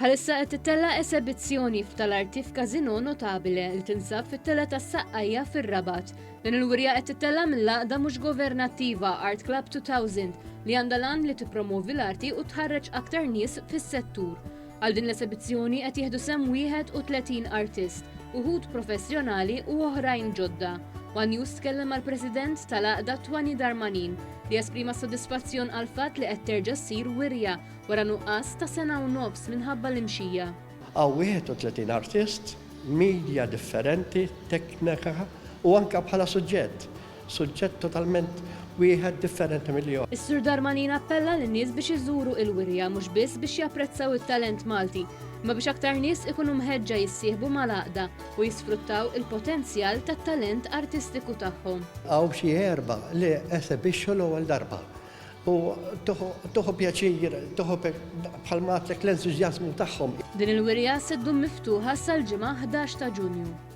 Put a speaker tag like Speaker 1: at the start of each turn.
Speaker 1: Bħalissa qed titella esibizzjoni tal-arti f'Kazino Notabile li tinsab fit-tela tas-Saqqajja fir-Rabat. Din il-wirja qed titella mill-għaqda mhux governattiva Art Club 2000 li għandha lan li tippromovi l-arti u tħarreġ aktar nies fis-settur. Għal din l-esibizzjoni qed jieħdu sem 31 artist, uħud professjonali u oħrajn ġodda. One News tkellem mal-President tal-għaqda Twani Darmanin li esprima sodisfazzjon għal fatt li qed terġa' ssir wirja wara nuqqas ta' sena u nofs minħabba l-imxija.
Speaker 2: Għaw 31 artist, media differenti, teknika u anka bħala suġġett totalment wieħed differenti mill-jom.
Speaker 1: Is-Sur Darmanin appella lin-nies biex iżuru l-wirja mhux biss biex japprezzaw it-talent Malti, ma biex aktar nies ikunu mħeġġa jissieħbu mal-għaqda u jisfruttaw il-potenzjal tat-talent artistiku tagħhom.
Speaker 2: Għaw xi erba li esibixxu l-ewwel darba. U toħu pjaċir, toħu bħalma l-entużjażmu tagħhom.
Speaker 1: Din il-wirja se ddum miftuħa sal-ġimgħa 11 ta' Ġunju.